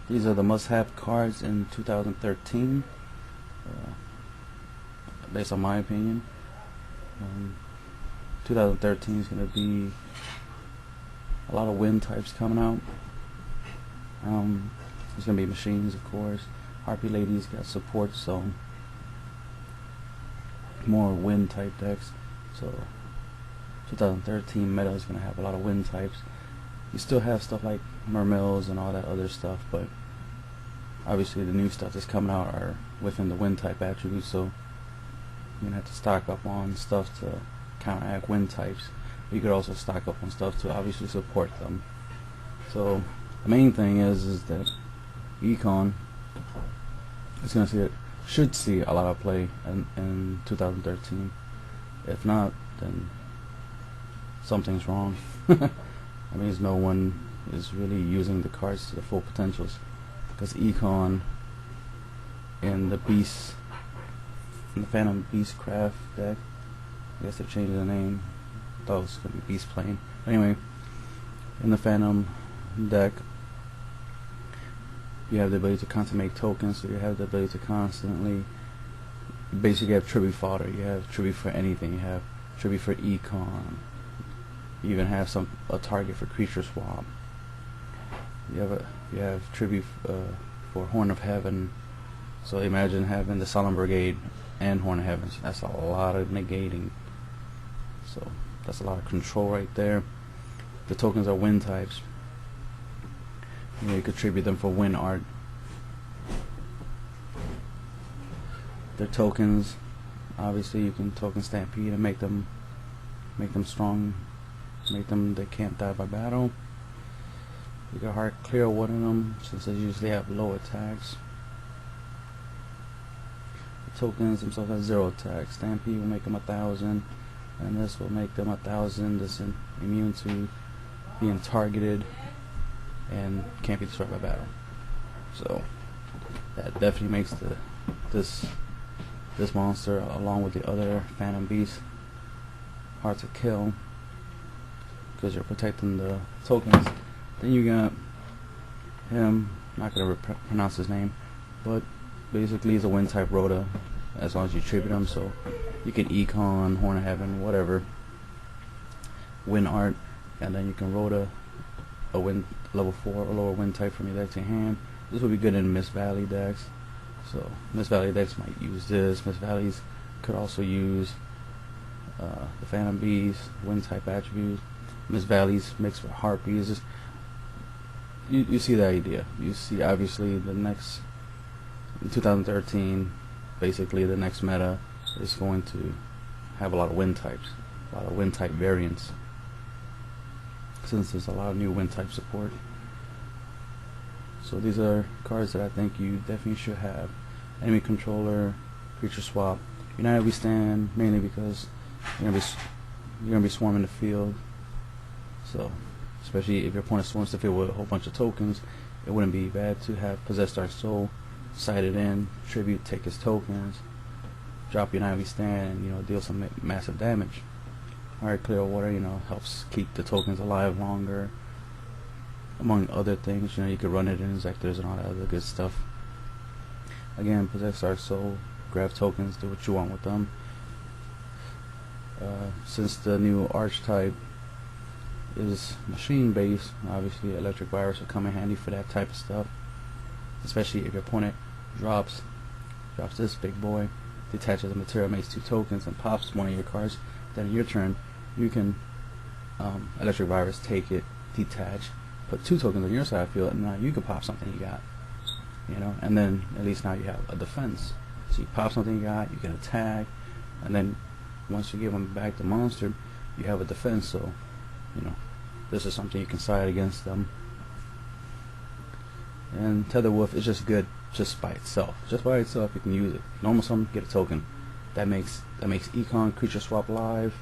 These are the must-have cards in 2013, based on my opinion. 2013 is going to be a lot of wind types coming out. There's going to be machines, of course. Harpy Ladies got support, so more wind type decks. So 2013 meta is going to have a lot of wind types. You still have stuff like Mermills and all that other stuff, but obviously the new stuff that's coming out are within the wind type attributes, so you're going to have to stock up on stuff to counteract wind types. But you could also stock up on stuff to obviously support them. So the main thing is that Econ is going to should see a lot of play in 2013. If not, then something's wrong. That means no one is really using the cards to the full potentials, because Econ in the Phantom Beastcraft deck, I guess they're changing the name. I thought it was going to be Beast Plane. Anyway, in the Phantom deck, you have the ability to constantly make tokens, so you have the ability to constantly basically have tribute fodder. You have tribute for anything. You have tribute for Econ. You even have a target for creature swap. You have tribute for Horn of Heaven. So imagine having the Solemn Brigade and Horn of Heaven. So that's a lot of negating. So that's a lot of control right there. The tokens are wind types. You could tribute them for wind art. Their tokens, obviously you can token Stampede and make them strong, they can't die by battle. You can hard clear one of them since they usually have low attacks. The tokens themselves have 0 attacks. Stampede will make them 1,000, and this will make them 1,000. This is immune to being targeted and can't be destroyed by battle. So that definitely makes this monster, along with the other Phantom Beast, hard to kill because you're protecting the tokens. Then you got him, not gonna pronounce his name, but basically he's a wind type Rhoda, as long as you tribute him. So you can Econ, Horn of Heaven, whatever, wind art, and then you can Rhoda a wind level 4 or lower wind type from your deck to your hand. This would be good in Mist Valley decks. So Mist Valley decks might use this. Mist Valleys could also use the Phantom Beast, wind type attributes. Mist Valleys mixed with Harpies. Just you see the idea. You see obviously the next in 2013, basically the next meta is going to have a lot of wind types, a lot of wind type variants, since there's a lot of new wind type support. So these are cards that I think you definitely should have. Enemy controller, creature swap, United We Stand, mainly because you're gonna be swarming the field. So especially if your opponent swarms the field with a whole bunch of tokens, it wouldn't be bad to have Possessed Dark Soul, sighted in, tribute, take his tokens, drop United We Stand, and deal some massive damage. Alright, Clear Water, helps keep the tokens alive longer, among other things. You could run it in Injectors and all that other good stuff. Again, Possess Dark Soul, grab tokens, do what you want with them. Since the new archetype is machine based, obviously Electric Virus will come in handy for that type of stuff, especially if your opponent drops this big boy, detaches the material, makes 2 tokens, and pops one of your cards. Then in your turn you can Electric Virus, take it, detach, put 2 tokens on your side of the field, and now you can pop something you got. And then at least now you have a defense. So you pop something you got, you can attack, and then once you give them back the monster, you have a defense. So this is something you can side against them. And Tether Wolf is just good just by itself. Just by itself you can use it. Normal summon, get a token. That makes Econ creature swap live.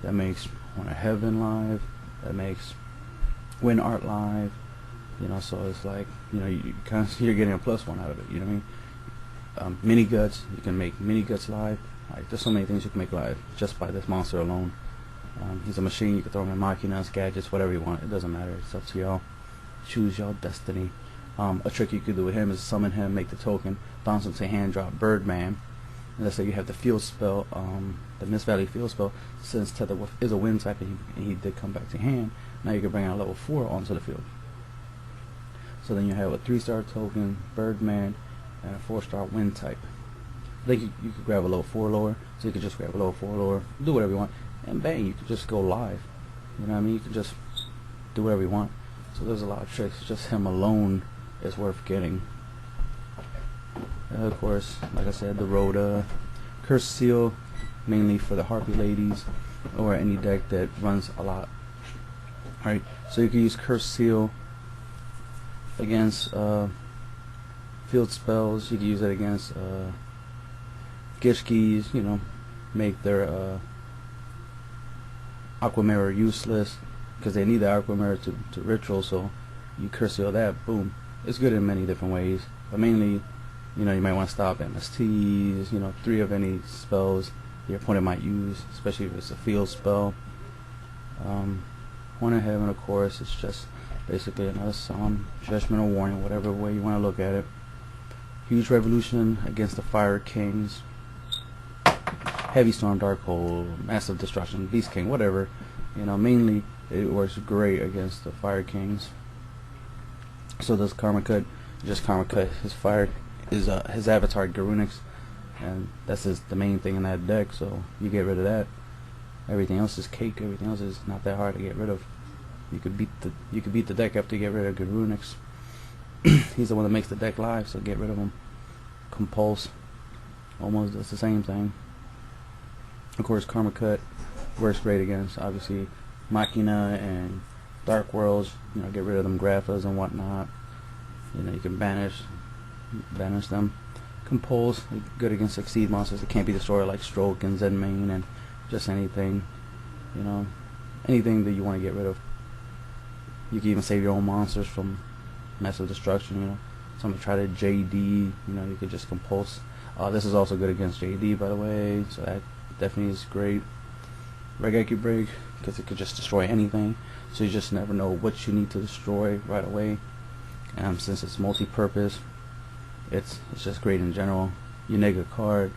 That makes Horn of Heaven live. That makes Wind Art live. So it's like you're getting a +1 out of it. You know what I mean? Mini Guts, you can make Mini Guts live. Like, there's so many things you can make live just by this monster alone. He's a machine. You can throw him in Machinas, gadgets, whatever you want. It doesn't matter. It's up to y'all. Choose your destiny. A trick you could do with him is summon him, make the token, bounce him to hand, drop Birdman. And let's say you have the field spell, the Mist Valley field spell. Since Tether is a wind type and he did come back to hand, now you can bring out level 4 onto the field. So then you have a 3-star token, Birdman, and a 4-star wind type. I think you could grab a level 4 lower, so you could just grab a level 4 lower, do whatever you want, and bang, you could just go live. You know what I mean? You could just do whatever you want. So there's a lot of tricks. Just him alone is worth getting. Of course, like I said, the Rhoda, Curse Seal, mainly for the Harpy ladies, or any deck that runs a lot. Alright, so you can use Curse Seal against field spells. You can use it against Gishkis, you know, make their Aqua Mirror useless, because they need the Aqua Mirror to ritual, so you Curse Seal that, boom. It's good in many different ways, but mainly, you know, you might want to stop MSTs, you know, 3 of any spells your opponent might use, especially if it's a field spell. One in Heaven, of course, it's just basically another summon, judgment or warning, whatever way you want to look at it. Huge Revolution against the Fire Kings. Heavy Storm, Dark Hole, Massive Destruction, Beast King, whatever. You know, mainly it works great against the Fire Kings. So does Karma Cut. Just Karma Cut his fire is his avatar Garunix, and that's the main thing in that deck. So you get rid of that. Everything else is cake. Everything else is not that hard to get rid of. You could beat the deck after you get rid of Garunix. He's the one that makes the deck live, so get rid of him. Compulse almost does the same thing. Of course, Karma Cut works great against obviously Machina and Dark Worlds. You know, get rid of them Graphas and whatnot. You know, you can banish them. Compulse, good against Succeed monsters that can't be destroyed, like Stroke and Zenmain and just anything. You know, anything that you want to get rid of. You can even save your own monsters from Massive Destruction. You know, somebody try to JD. You know, you could just Compulse. This is also good against JD, by the way. So that definitely is great. Regeki Break, because it could just destroy anything. So you just never know what you need to destroy right away. Since it's multi-purpose, it's just great in general. You neg a card,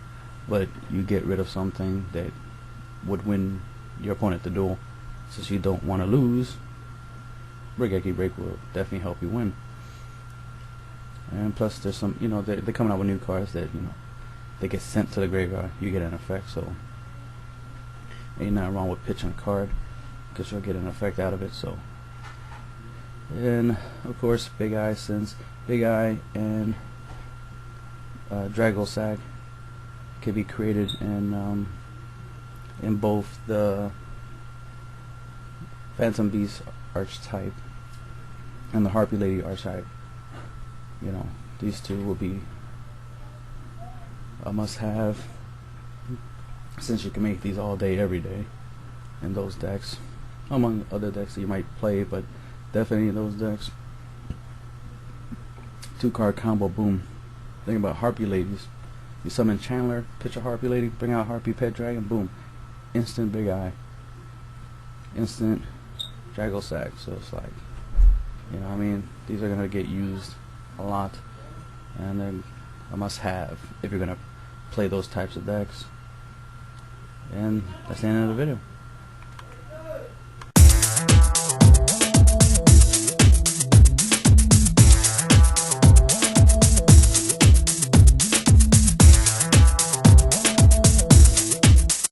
but you get rid of something that would win your opponent the duel. Since you don't want to lose, Regeki Break will definitely help you win. And plus, there's some, you know, they're coming out with new cards that, you know, they get sent to the graveyard. You get an effect, so ain't nothing wrong with pitching a card, because you'll get an effect out of it. So, and of course, Big Eye, since Big Eye and Dragosack can be created in both the Phantom Beast archetype and the Harpy Lady archetype. You know, these two will be a must-have, since you can make these all day, every day in those decks, among other decks that you might play, but definitely in those decks. 2-card combo, boom. Think about Harpy Ladies. You summon Chandler, pitch a Harpy Lady, bring out Harpy Pet Dragon, boom. Instant Big Eye. Instant Dragosack. So it's like, you know what I mean? These are going to get used a lot, and they're a must-have if you're going to play those types of decks. And that's the end of the video.